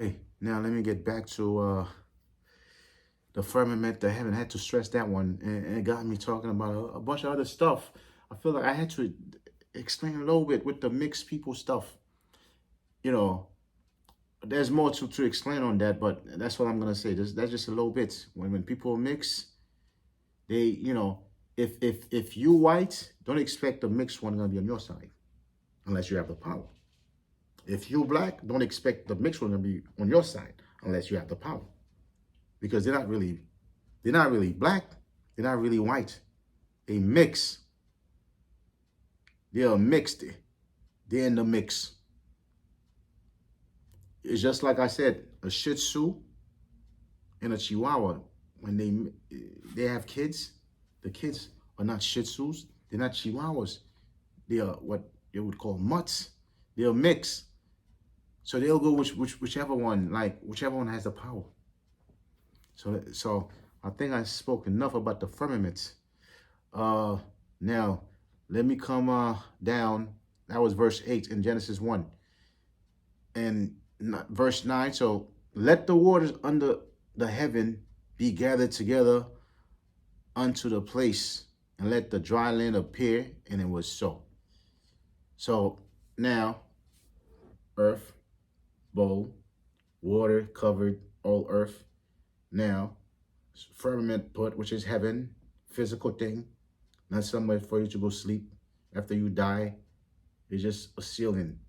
Hey, now let me get back to the firmament, the heaven. I had to stress that one, and it got me talking about a bunch of other stuff. I feel like I had to explain a little bit with the mixed people stuff. You know, there's more to explain on that, but that's what I'm gonna say. That's just a little bit. When people mix, they if you white, don't expect the mixed one gonna be on your side unless you have the power. If you black, don't expect the mixed one gonna be on your side unless you have the power, because they're not really black. They're not really white. They mix. They're mixed. They're in the mix. It's just like I said, a Shih Tzu and a Chihuahua. When they have kids, the kids are not Shih Tzus. They're not Chihuahuas. They are what they would call mutts. They're mixed. So they'll go whichever one, like whichever one has the power. So I think I spoke enough about the firmament. Now let me come down. That was verse 8 in Genesis 1. And verse 9. So let the waters under the heaven be gathered together unto the place, and let the dry land appear. And it was so. So now earth, bowl, water covered all earth. Now firmament put, which is heaven, physical thing, not somewhere for you to go sleep after you die. It's just a ceiling.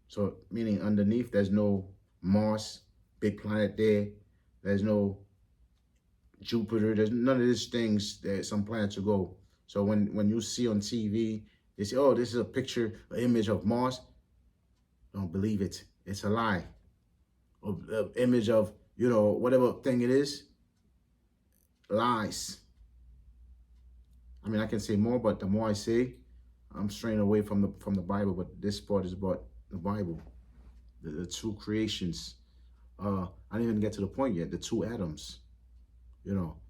So meaning underneath, there's no Mars, big planet there. There's no Jupiter. There's none of these things that some planets to go. So when you see on TV, they say, oh, this is a picture, an image of Mars. Don't believe it. It's a lie. Or image of, whatever thing it is. Lies. I mean, I can say more, but the more I say, I'm straying away from the Bible. But this part is about the Bible, the two creations. I didn't even get to the point yet. The two Adams,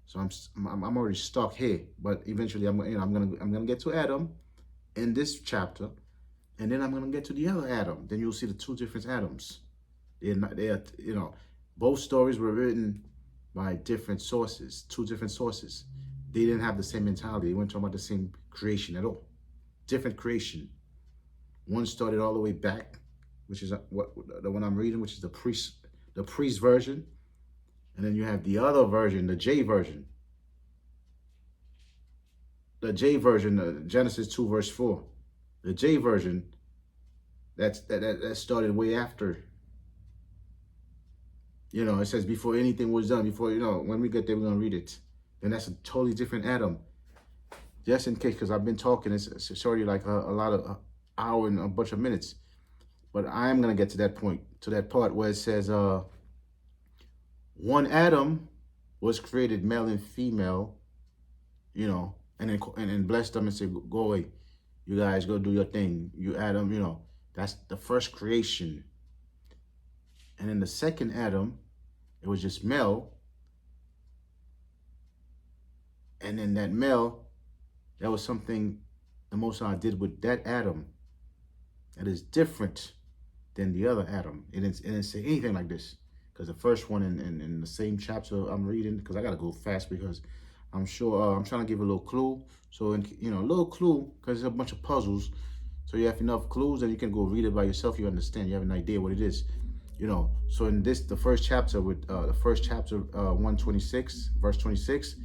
So I'm already stuck here. But eventually, I'm gonna get to Adam in this chapter, and then I'm gonna get to the other Adam. Then you'll see the two different Adams. Both stories were written by different sources, two different sources. They didn't have the same mentality. They weren't talking about the same creation at all. Different creation. One started all the way back, which is the one I'm reading, which is the priest version. And then you have the other version, the J version. The J version, Genesis 2, verse 4. The J version, that started way after. It says before anything was done, before, when we get there, we're going to read it. And that's a totally different Adam. Just in case, because I've been talking, it's already like a lot of hour and a bunch of minutes. But I am going to get to that point, to that part where it says, one Adam was created male and female, and then blessed them and said, go away. You guys go do your thing. You Adam, that's the first creation. And then the second Adam, it was just male. And then that male, that was something the Most High did with that Adam that is different than the other Adam. It didn't say anything like this. Because the first one in the same chapter I'm reading, because I got to go fast because I'm sure I'm trying to give a little clue. So, a little clue, because it's a bunch of puzzles. So you have enough clues that you can go read it by yourself. You understand. You have an idea what it is. So in the first chapter with 126, verse 26,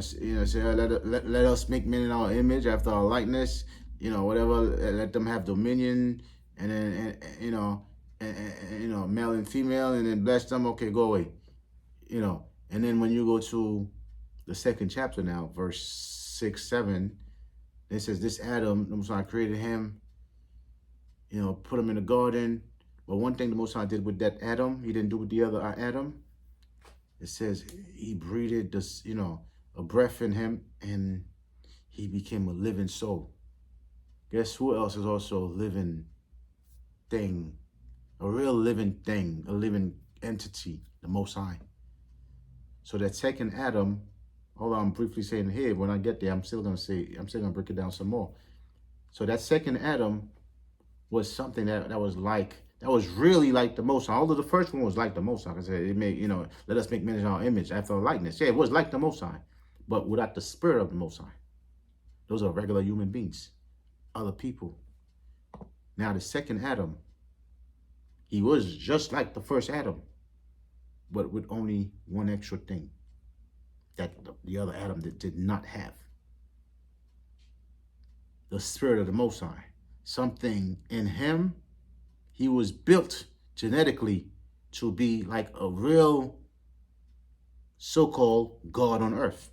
say, let us make men in our image after our likeness, whatever, let them have dominion, and then, male and female, and then bless them, okay, go away, and then when you go to the second chapter now, verse 6, 7, it says, this Adam, the Most High created him, put him in the garden. But one thing the Most High did with that Adam, he didn't do with the other Adam. It says he breathed this, a breath in him, and he became a living soul. Guess who else is also a living thing? A real living thing, a living entity, the Most High. So that second Adam, hold on, I'm briefly saying here, when I get there, I'm still gonna break it down some more. So that second Adam was something that was like that was really like the Most High. Although the first one was like the Most High. I said it made, let us make man in our image after our likeness. Yeah, it was like the Most High, but without the spirit of the Most High. Those are regular human beings, other people. Now the second Adam, he was just like the first Adam, but with only one extra thing that the other Adam did not have. The spirit of the Most High. Something in him, he was built genetically to be like a real so-called God on earth.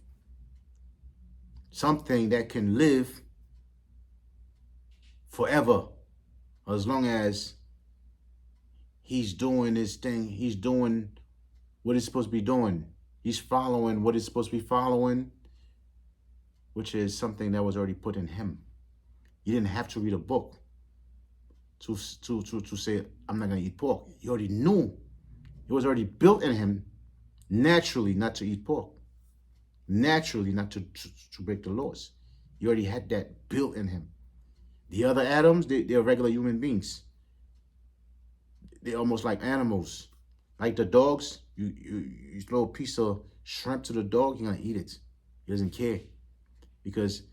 Something that can live forever, as long as he's doing his thing. He's doing what he's supposed to be doing. He's following what he's supposed to be following, which is something that was already put in him. He didn't have to read a book to say, I'm not going to eat pork. He already knew. It was already built in him naturally not to eat pork. Naturally not to break the laws. He already had that built in him. The other Adams, they're regular human beings. They're almost like animals. Like the dogs, you throw a piece of shrimp to the dog, he's going to eat it. He doesn't care. Because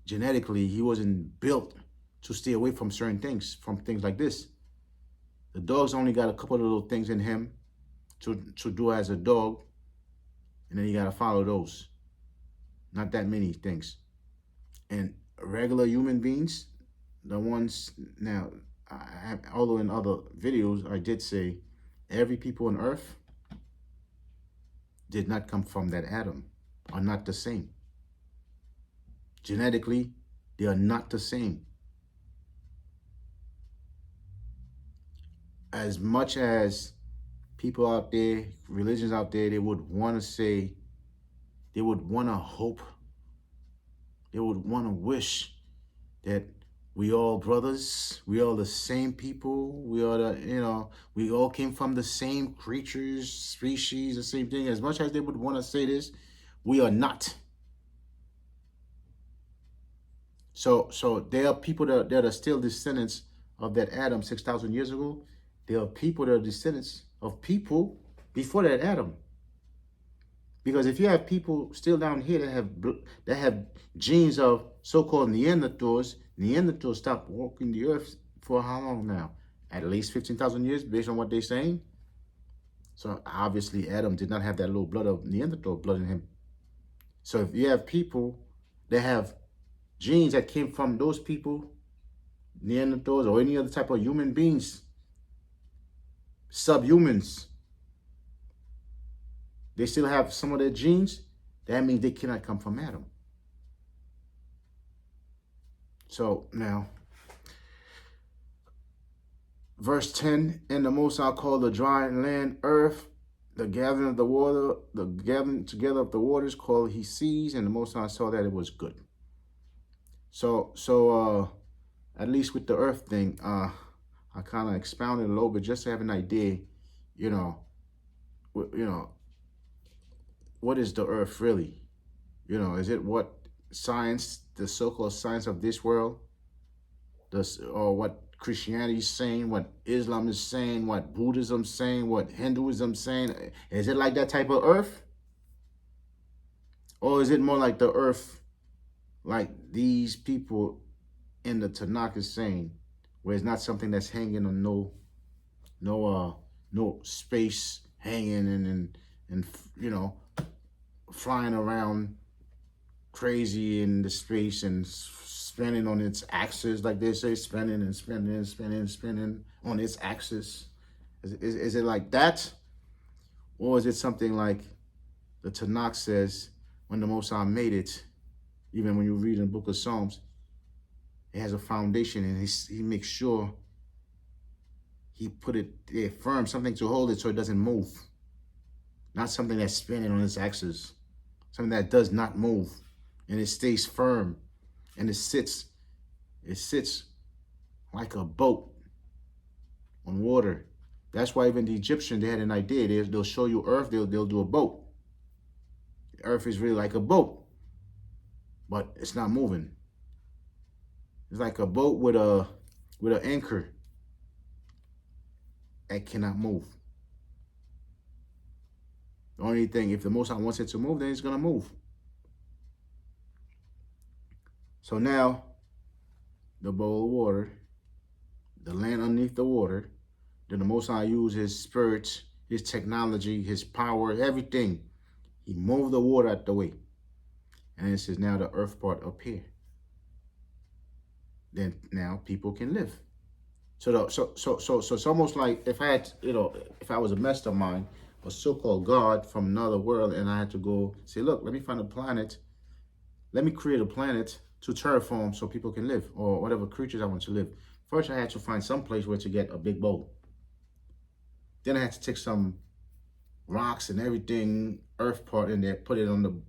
genetically, he wasn't built to stay away from certain things, from things like this. The dog's only got a couple of little things in him to do as a dog, and then you got to follow those. Not that many things. And regular human beings, the ones, now, although in other videos I did say every people on earth did not come from that Adam, are not the same. Genetically, they are not the same. As much as people out there, religions out there, they would want to say, they would want to hope, they would want to wish that we all brothers, we all the same people, we all we all came from the same creatures, species, the same thing. As much as they would want to say this, we are not. So there are people that are still descendants of that Adam 6,000 years ago. There are people that are descendants of people before that Adam. Because if you have people still down here that have genes of so-called Neanderthals stopped walking the earth for how long now? At least 15,000 years, based on what they're saying. So obviously Adam did not have that little blood of Neanderthal blood in him. So if you have people that have genes that came from those people, Neanderthals or any other type of human beings, subhumans, they still have some of their genes, that means they cannot come from Adam. So now, verse 10, and the Most High called the dry land earth, the gathering of the water, the gathering together of the waters called he seas, and the Most High saw that it was good. So at least with the earth thing, I kind of expounded a little bit just to have an idea, what is the earth really? Is it what science, the so-called science of this world, or what Christianity is saying, what Islam is saying, what Buddhism is saying, what Hinduism is saying? Is it like that type of earth? Or is it more like the earth, like these people in the Tanakh is saying, where it's not something that's hanging on no space hanging and flying around crazy in the space and spinning on its axis, like they say, spinning and spinning and spinning and spinning on its axis. Is it like that? Or is it something like the Tanakh says, when the Most High made it, even when you read in the book of Psalms, it has a foundation, and he makes sure he put it there firm, something to hold it so it doesn't move. Not something that's spinning on its axis. Something that does not move, and it stays firm, and it sits like a boat on water. That's why even the Egyptians, they had an idea. They'll show you earth, they'll do a boat. The earth is really like a boat, but it's not moving. It's like a boat with an anchor. that cannot move. The only thing, if the Most High wants it to move, then it's going to move. So now, the bowl of water, the land underneath the water, then the Most High used his spirit, his technology, his power, everything. He moved the water out the way. And it says now the earth part up here. Then now people can live. So it's almost like if I had, if I was a mastermind, a so-called God from another world, and I had to go say, look, let me find a planet. Let me create a planet to terraform so people can live, or whatever creatures I want to live. First, I had to find some place where to get a big bowl. Then I had to take some rocks and everything, earth part in there, put it on the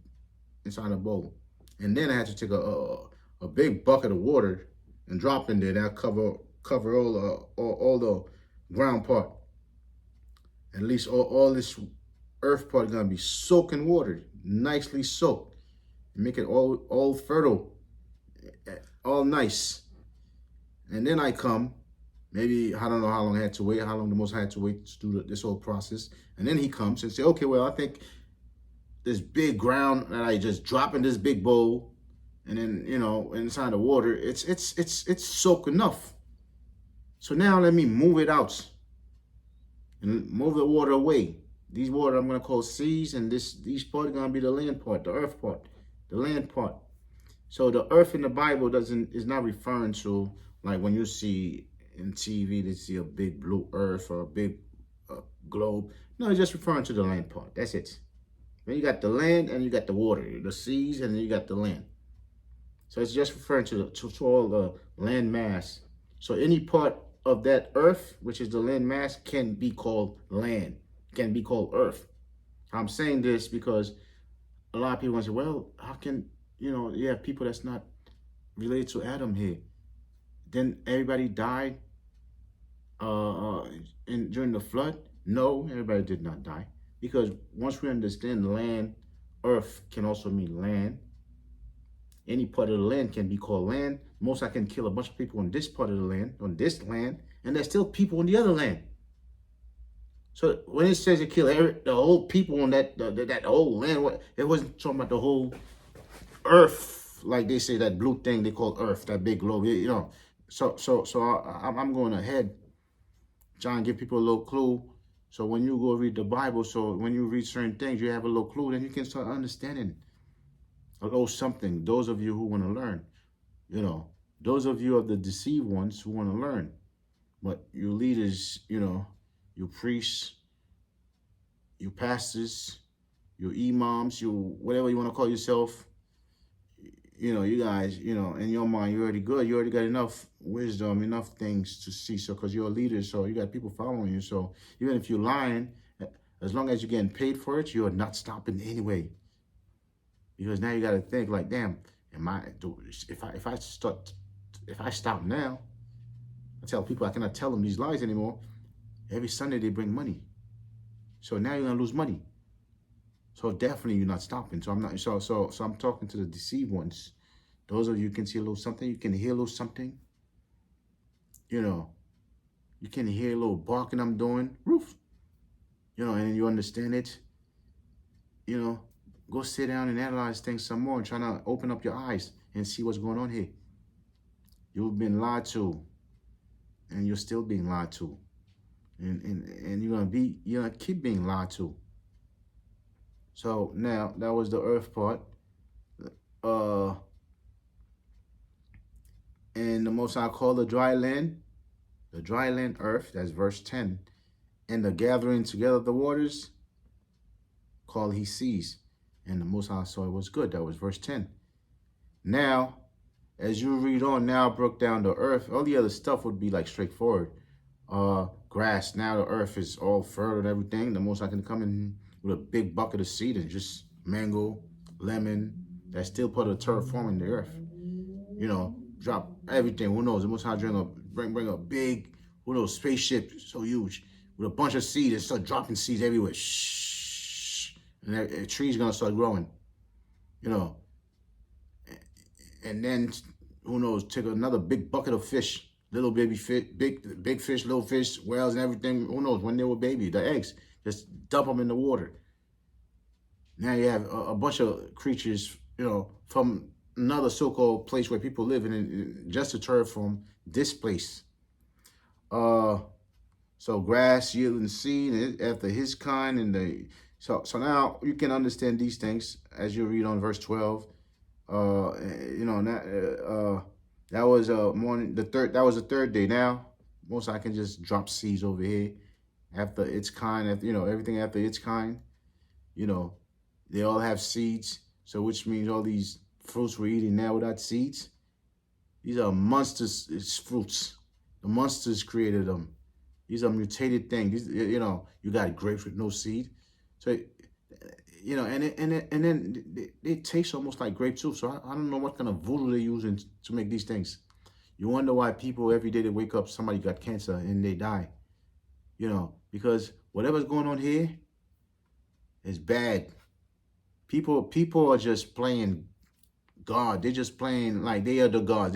inside the bowl. And then I had to take a big bucket of water and drop in there. That cover all the ground part. At least all this earth part is gonna be soaked in water, nicely soaked, and make it all fertile, all nice. And then I come, maybe I don't know how long I had to wait, how long the Most High had to wait to do this whole process. And then he comes and say, okay, well, I think this big ground that I just drop in this big bowl, and then inside the water, it's soaked enough. So now let me move it out and move the water away. These water I'm gonna call seas, and these part are gonna be the land part, the earth part, the land part. So the earth in the Bible is not referring to like when you see in TV, they see a big blue earth or a big globe. No, it's just referring to the land part. That's it. Then you got the land and you got the water, the seas, and then you got the land. So it's just referring to all the land mass. So any part of that earth, which is the land mass, can be called land, can be called earth. I'm saying this because a lot of people say, well, how can, you have people that's not related to Adam here. Then everybody died during the flood? No, everybody did not die. Because once we understand land, earth can also mean land. Any part of the land can be called land. Most I can kill a bunch of people on this part of the land, and there's still people on the other land. So when it says it kill the whole people on that whole land, it wasn't talking about the whole earth, like they say that blue thing they call earth, that big globe, So I'm going ahead, trying to give people a little clue. So when you go read the Bible, so when you read certain things, you have a little clue, then you can start understanding a little something. Those of you who want to learn, those of you of the deceived ones who want to learn. But you leaders, you priests, you pastors, you imams, you whatever you want to call yourself, you guys, in your mind, you're already good. You already got enough wisdom, enough things to see. So, because you're a leader, so you got people following you. So, even if you're lying, as long as you're getting paid for it, you're not stopping anyway. Because now you got to think like, damn, if I stop now, I tell people I cannot tell them these lies anymore. Every Sunday they bring money. So now you're gonna lose money. So definitely you're not stopping. So I'm not. So I'm talking to the deceived ones. Those of you can see a little something. You can hear a little something. You can hear a little barking I'm doing. Roof. And you understand it. Go sit down and analyze things some more and try to open up your eyes and see what's going on here. You've been lied to, and you're still being lied to, and you're gonna keep being lied to. So now that was the earth part. And the Most High called the dry land earth. That's verse 10. And the gathering together of the waters called he seas. And the Most High saw it was good. That was verse 10. Now, as you read on, now I broke down the earth. All the other stuff would be like straightforward. Grass. Now the earth is all fertile and everything. The Most High can come in with a big bucket of seed and just mango, lemon. That's still part of the terraforming the earth. Drop everything. Who knows? The Most High bring a big, spaceship so huge with a bunch of seeds and start dropping seeds everywhere. Shh. And a tree's gonna start growing. And then who knows? Take another big bucket of fish little baby fish, big fish, little fish, whales, and everything. Who knows when they were baby? The eggs, just dump them in the water. Now you have a bunch of creatures, from another so-called place where people live in just to terraform this place. So grass yielding seed after his kind, and so now you can understand these things as you read on verse 12. That was morning. That was the third day. Now most I can just drop seeds over here after its kind. After everything after its kind. They all have seeds. So which means all these fruits we're eating now without seeds, these are monsters. It's fruits. The monsters created them. These are mutated things. You got grapes with no seed. So, and then they taste almost like grape too. So I don't know what kind of voodoo they're using to make these things. You wonder why people every day they wake up, somebody got cancer and they die. Because whatever's going on here is bad. People are just playing God. They're just playing like they are the gods.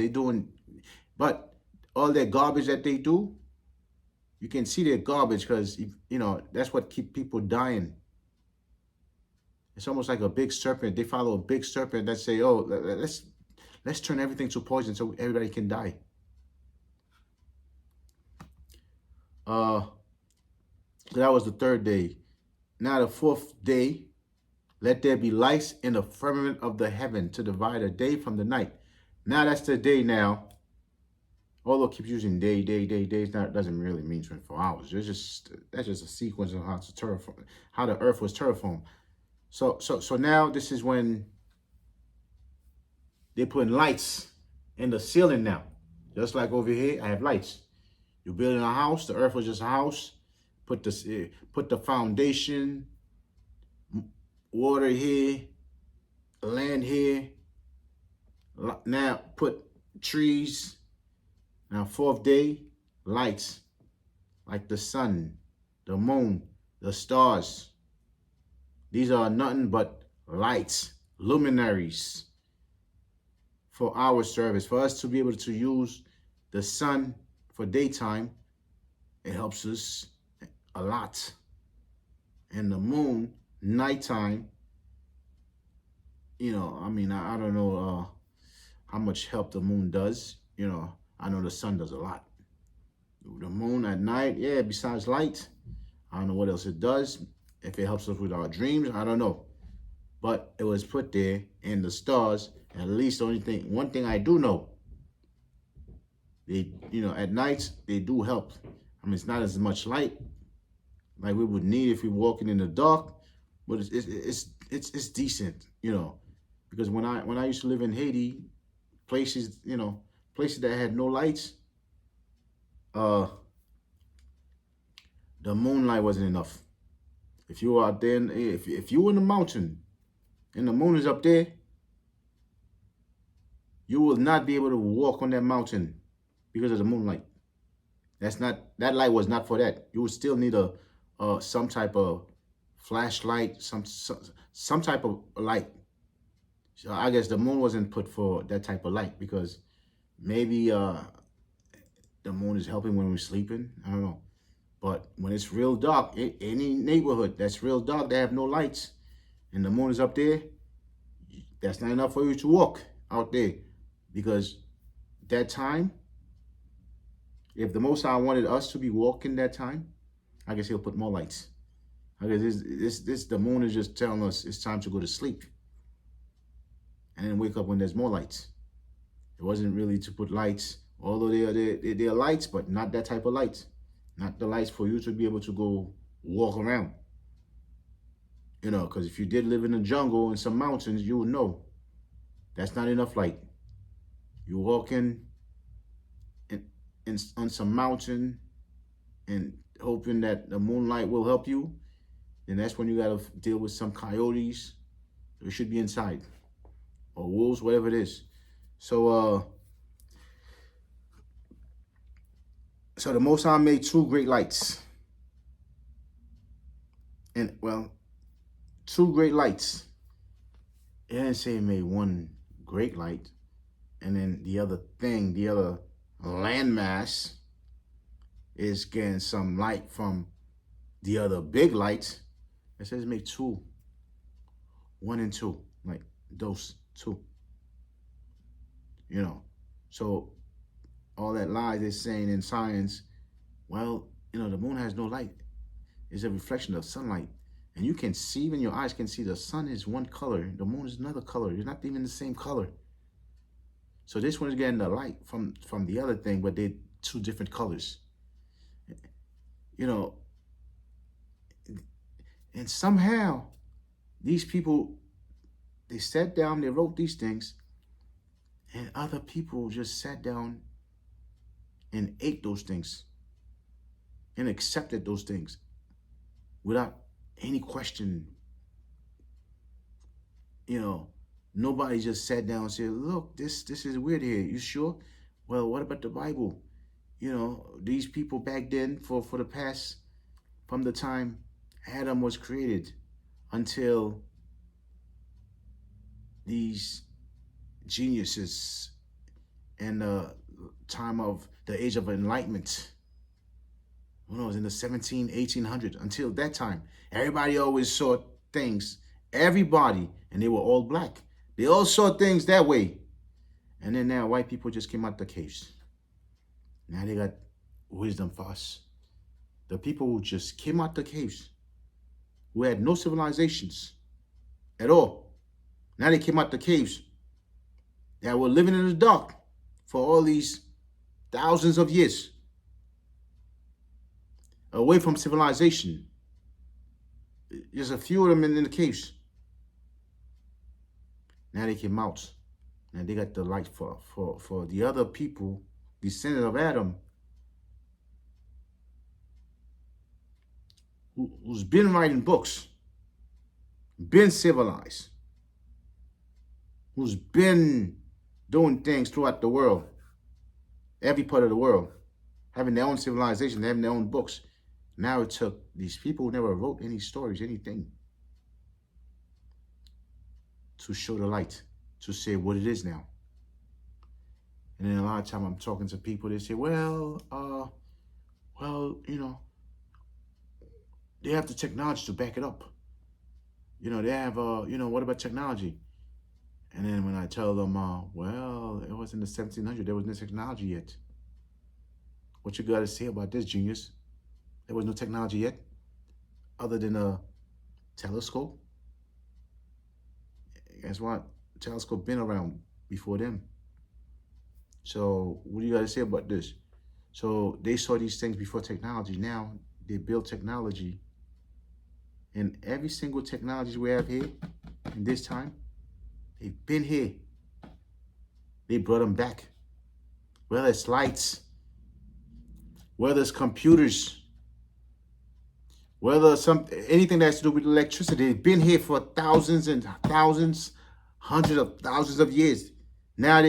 But all that garbage that they do, you can see their garbage because, that's what keep people dying. It's almost like a big serpent. They follow a big serpent that say, oh, let's turn everything to poison so everybody can die. That was the third day. Now the fourth day, let there be lights in the firmament of the heaven to divide the day from the night. Now that's the day now. Although it keeps using days, that doesn't really mean 24 hours. That's just a sequence of how the earth was terraformed. So now this is when they're putting lights in the ceiling now. Just like over here, I have lights. You're building a house, the earth was just a house. Put the foundation, water here, land here. Now put trees. Now, fourth day, lights, like the sun, the moon, the stars. These are nothing but lights, luminaries for our service. For us to be able to use the sun for daytime, it helps us a lot. And the moon, nighttime, I don't know how much help the moon does, I know the sun does a lot. The moon at night, yeah, besides light, I don't know what else it does. If it helps us with our dreams, I don't know. But it was put there, and the stars, at least one thing I do know, they, at night, they do help. It's not as much light like we would need if we were walking in the dark, but it's decent, because when I used to live in Haiti, places that had no lights, the moonlight wasn't enough. If you were out there, if you were in the mountain, and the moon is up there, you will not be able to walk on that mountain because of the moonlight. That light was not for that. You would still need some type of flashlight, some type of light. So I guess the moon wasn't put for that type of light because maybe the moon is helping when we're sleeping. I don't know. But when it's real dark, any neighborhood that's real dark, they have no lights, and the moon is up there, that's not enough for you to walk out there. Because that time, if the Most High wanted us to be walking that time, I guess he'll put more lights. I guess the moon is just telling us it's time to go to sleep. And then wake up when there's more lights. It wasn't really to put lights, although they are lights, but not that type of lights. Not the lights for you to be able to go walk around. Because if you did live in the jungle and some mountains, you would know that's not enough light. You're walking on some mountain and hoping that the moonlight will help you, then that's when you got to deal with some coyotes. They should be inside. Or wolves, whatever it is. So the Most High made two great lights. And, two great lights. It didn't say he made one great light. And then the other, landmass is getting some light from the other big lights. It says make two, one and two, like those two. So all that lies they're saying in science, well, the moon has no light. It's a reflection of sunlight. And you can see, even your eyes can see, the sun is one color, the moon is another color. It's not even the same color. So this one is getting the light from the other thing, but they're two different colors. And somehow these people, they sat down, they wrote these things, and other people just sat down and ate those things and accepted those things without any question. Nobody just sat down and said, look, this is weird here. You sure? Well, what about the Bible? These people back then, for the past, from the time Adam was created until these geniuses and the time of the age of enlightenment, who knows, in the 1800s, until that time, everybody always saw things, everybody, and they were all black. They all saw things that way. And then now white people just came out the caves. Now they got wisdom for us. The people who just came out the caves, who had no civilizations at all. Now they came out the caves that were living in the dark for all these thousands of years, away from civilization. There's a few of them in the caves. Now they came out. Now they got the light for the other people, descendant of Adam, who's been writing books, been civilized, who's been doing things throughout the world, every part of the world, having their own civilization, having their own books. Now it took these people who never wrote any stories, anything, to show the light, to say what it is now. And then a lot of time I'm talking to people, they say, well, they have the technology to back it up. They have, what about technology? And then when I tell them, well, it was in the 1700s, there was no technology yet. What you got to say about this, genius? There was no technology yet, other than a telescope. Guess what? Telescope been around before them. So what do you got to say about this? So they saw these things before technology. Now they build technology. And every single technology we have here in this time, they've been here. They brought them back. Whether it's lights, whether it's computers, whether anything that has to do with electricity, they've been here for thousands and thousands, hundreds of thousands of years. Now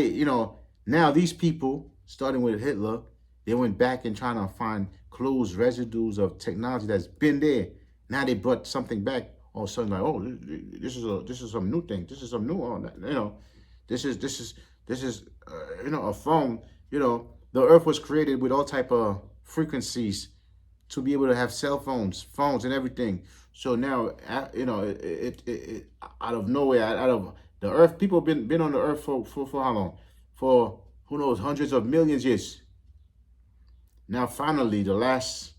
now these people, starting with Hitler, they went back and trying to find clues, residues of technology that's been there. Now they brought something back. All of a sudden, like, oh, this is some new thing. This is some new, this is a phone. The Earth was created with all type of frequencies to be able to have cell phones and everything. So now, it out of nowhere, out of the Earth, people have been on the Earth for how long? For who knows, hundreds of millions of years. Now, finally, the last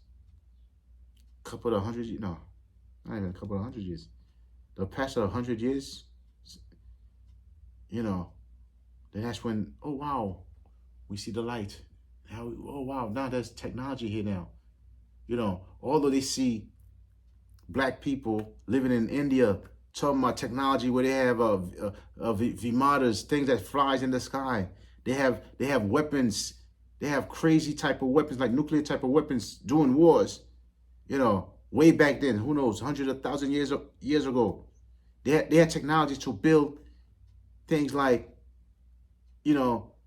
couple of hundred, not even a couple of hundred years, the past 100 years, then that's when, oh wow, we see the light. Now, oh wow, now there's technology here now. Although they see black people living in India talking about technology where they have Vimanas, things that flies in the sky. They have weapons. They have crazy type of weapons, like nuclear type of weapons, doing wars. Way back then, who knows, hundreds of thousands years ago, they had technology to build things like,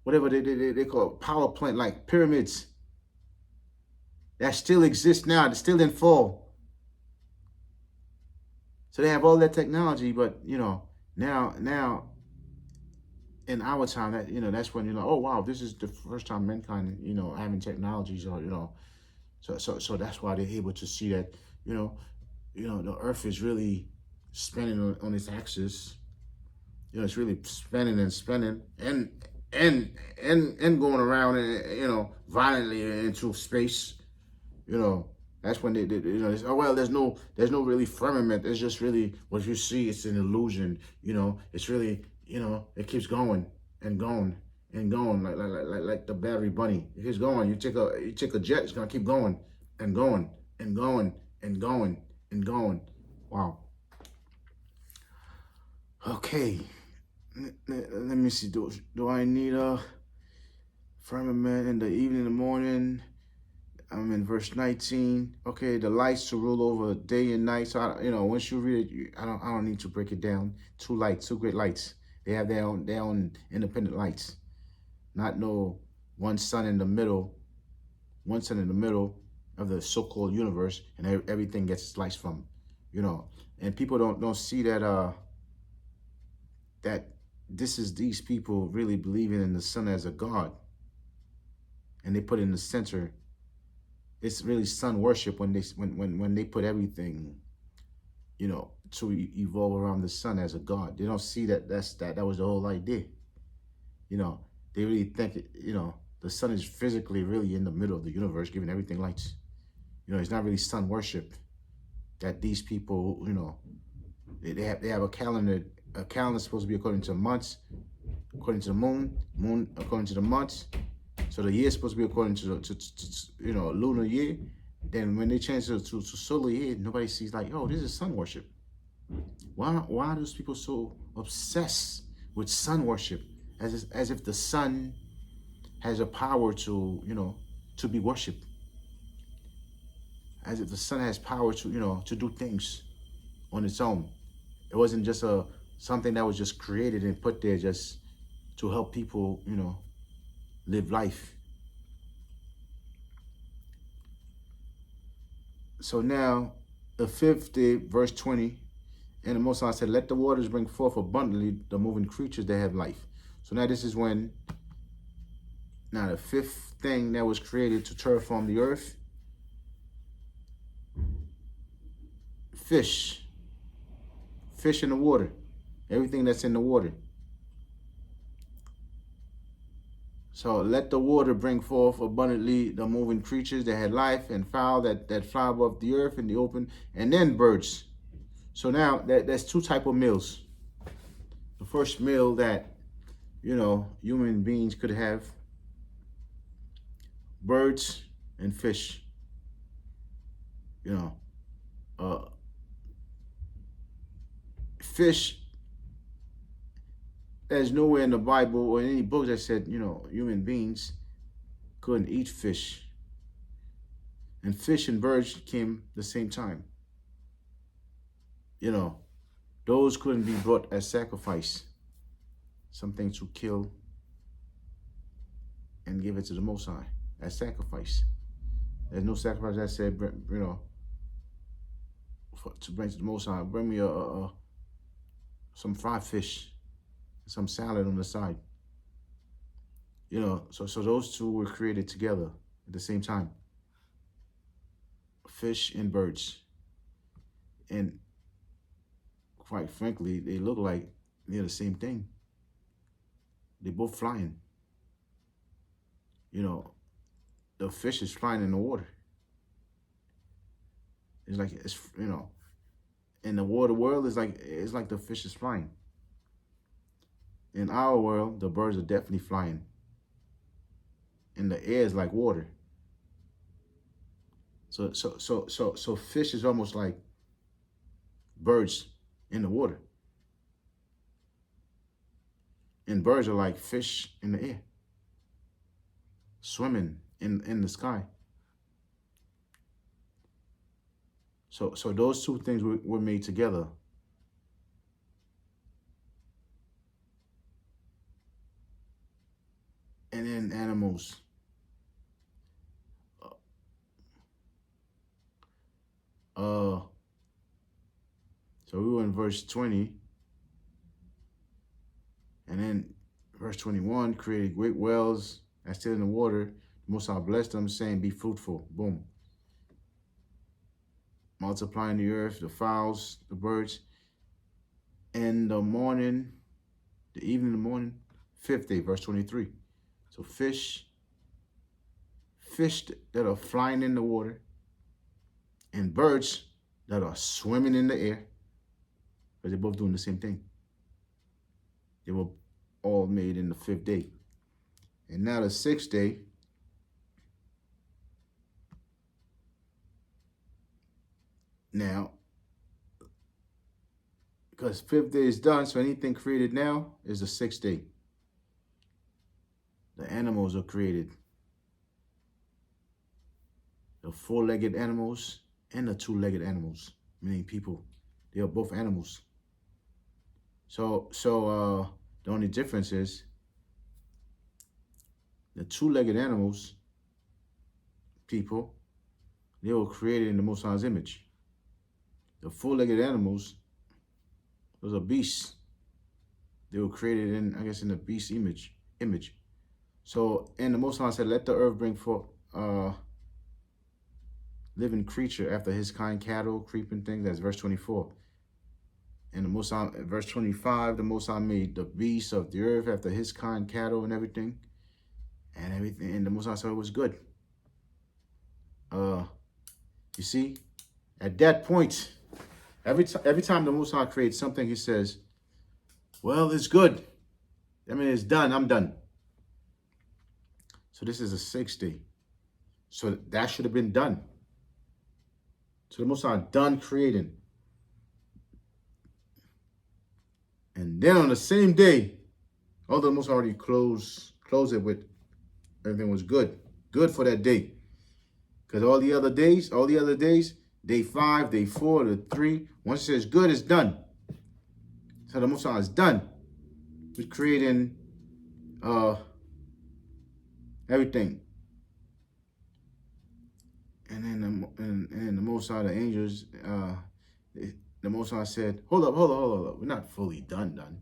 whatever they call power plant, like pyramids that still exist now. They're still in fall. So they have all that technology, but now in our time, that that's when oh wow, this is the first time mankind having technologies, or so that's why they're able to see that you know the Earth is really spinning on its axis. It's really spinning and spinning and going around violently into space. That's when they oh well, there's no really firmament. There's just really what you see. It's an illusion. It's really it keeps going and going and going like the Battery Bunny. It keeps going. You take a jet. It's gonna keep going and going and going and going and going. Wow. Okay. Let me see. Do I need a firmament in the evening, in the morning? I'm in verse 19. Okay, the lights to rule over day and night. So once you read it, I don't need to break it down. Two great lights. They have their own independent lights. Not no one sun in the middle of the so-called universe, and everything gets its lights from. And people don't see that this is these people really believing in the sun as a god, and they put it in the center. It's really sun worship when they put everything, to evolve around the sun as a god. They don't see that that was the whole idea. They really think the sun is physically really in the middle of the universe, giving everything lights. It's not really sun worship that these people, they have a calendar. A calendar is supposed to be according to months, according to the moon according to the months. So the year is supposed to be according to lunar year. Then when they change it to solar year, nobody sees like, oh, this is sun worship. Why are those people so obsessed with sun worship, as if the sun has a power to be worshipped, as if the sun has power to do things on its own. It wasn't just something that was just created and put there just to help people live life. So now, the fifth day, verse 20, and the Most High said, let the waters bring forth abundantly the moving creatures that have life. So now this is when, now the fifth thing that was created to terraform the earth, fish in the water, everything that's in the water. So let the water bring forth abundantly the moving creatures that had life, and fowl that fly above the earth in the open, and then birds. So now there's two type of meals. The first meal that human beings could have: birds and fish. Fish. There's nowhere in the Bible or in any book that said human beings couldn't eat fish. And fish and birds came the same time. Those couldn't be brought as sacrifice, something to kill and give it to the Most High as sacrifice. There's no sacrifice that said, to bring to the Most High. Bring me some fried fish, some salad on the side. So those two were created together at the same time. Fish and birds. And quite frankly, they look like they're the same thing. They're both flying. The fish is flying in the water. It's like in the water world, it's like the fish is flying. In our world, the birds are definitely flying. And the air is like water. So fish is almost like birds in the water. And birds are like fish in the air, swimming in the sky. So those two things were made together. And then animals. So we were in verse 20. And then Verse 21, created great wells that still in the water. The Most High blessed them, saying, be fruitful. Boom. Multiplying the earth, the fowls, the birds. In the morning, the evening, the morning, 5th day, verse 23. So fish that are flying in the water, and birds that are swimming in the air, because they're both doing the same thing. They were all made in the 5th day. And now the 6th day, now, because 5th day is done, so anything created now is the 6th day. The animals are created. The 4-legged animals and the 2-legged animals, meaning people. They are both animals. So the only difference is the 2-legged animals, people, they were created in the Most High's image. The 4-legged animals, those are beasts. They were created in, I guess, in the beast image. So, and the Most High said, let the earth bring forth living creature after his kind, cattle, creeping things. That's verse 24. And the Most High, verse 25, the Most High made the beasts of the earth after his kind, cattle and everything. And the Most High said it was good. You see, at that point, every time the Most High creates something, he says, well, it's good. I mean, it's done. I'm done. So this is the 6th day. So that should have been done. So the Most High done creating. And then on the same day, although the Most High already closed it with everything was good. Good for that day. Because all the other days, day 5, day 4, the 3, once it says good, it's done. So the Most High is done with creating everything. And then the Most High, the angels, the Most High said, hold up. We're not fully done.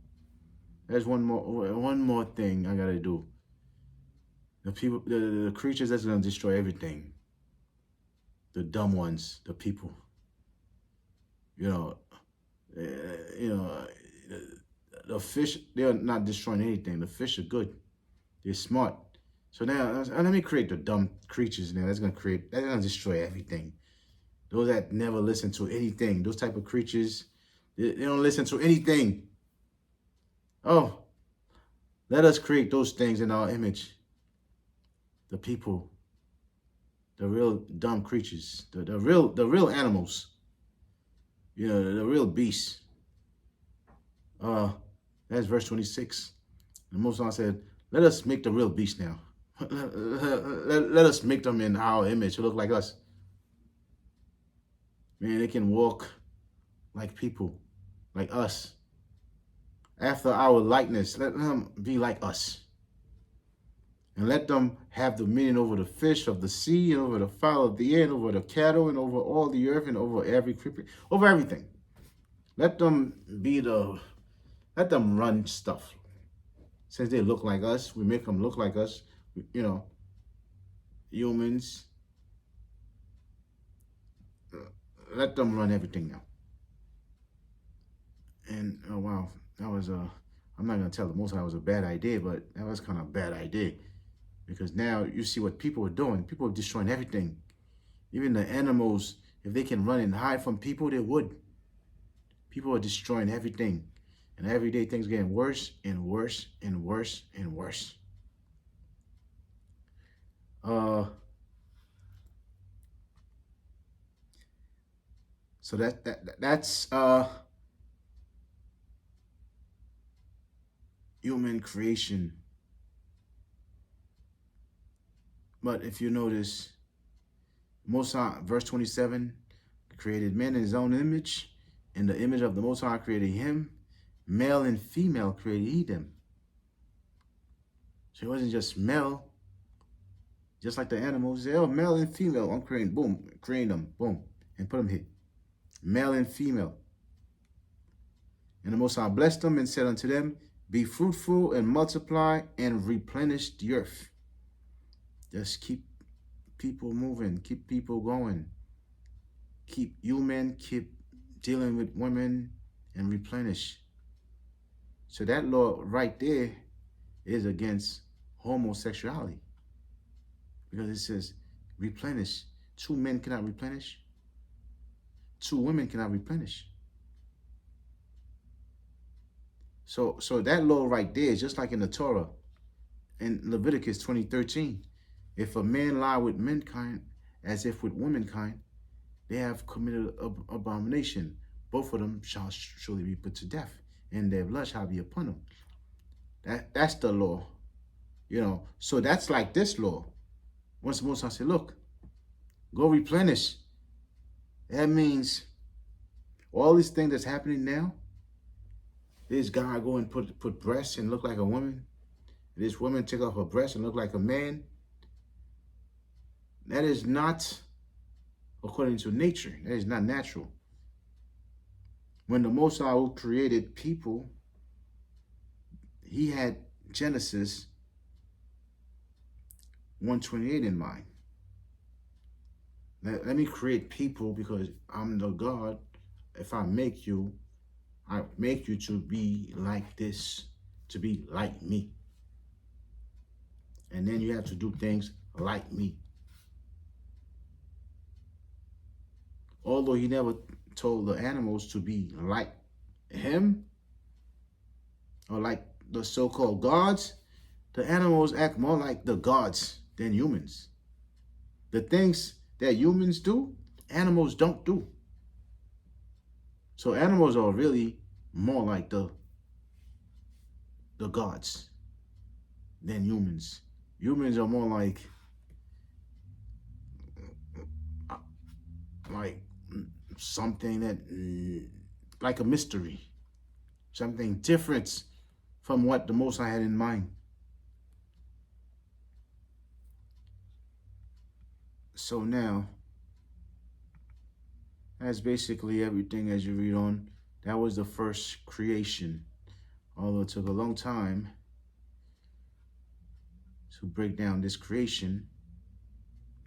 There's one more thing I gotta do. The people, the creatures that's gonna destroy everything. The dumb ones, the people. The fish, they're not destroying anything. The fish are good. They're smart. So now, let me create the dumb creatures now. That's gonna destroy everything. Those that never listen to anything. Those type of creatures, they don't listen to anything. Oh, let us create those things in our image. The people, the real dumb creatures, the real animals. The real beasts. That's verse 26. The Most High said, let us make the real beast now. Let us make them in our image to look like us. Man, they can walk like people, like us. After our likeness, let them be like us. And let them have dominion over the fish of the sea, and over the fowl of the air, and over the cattle, and over all the earth, and over every creeper, over everything. Let them run stuff. Since they look like us, we make them look like us. Humans. Let them run everything now. And oh wow, that was I'm not gonna tell the Most High it was a bad idea, but that was kind of a bad idea, because now you see what people are doing. People are destroying everything. Even the animals, if they can run and hide from people, they would. People are destroying everything, and every day things are getting worse and worse and worse and worse. So that's human creation. But if you notice, Most High, verse 27, created man in his own image. In the image of the Most High created him. Male and female created he them. So it wasn't just male. Just like the animals, they are male and female. I'm creating, boom, creating them, boom, and put them here. Male and female. And the Most High blessed them and said unto them, Be fruitful and multiply and replenish the earth. Just keep people moving, keep people going, keep human, keep dealing with women and replenish. So that law right there is against homosexuality because it says replenish. Two men cannot replenish. Two women cannot replenish. So that law right there is just like in the Torah in Leviticus 20:13. If a man lie with mankind as if with womankind, they have committed abomination. Both of them shall surely be put to death, and their blood shall be upon them. That's the law. So that's like this law. Once the Most High said, look, go replenish. That means all these things that's happening now, this guy go and put breasts and look like a woman. This woman take off her breasts and look like a man. That is not according to nature. That is not natural. When the Most High who created people, he had Genesis 1:28 in mind. Let me create people because I'm the God. If I make you to be like this, to be like me. And then you have to do things like me. Although he never told the animals to be like him or like the so-called gods, the animals act more like the gods than humans. The things that humans do, animals don't do. So animals are really more like the gods than humans. Humans are more like something that, like a mystery, something different from what the Most High had in mind. So now, that's basically everything as you read on. That was the first creation, although it took a long time to break down this creation,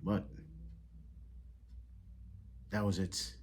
but that was it.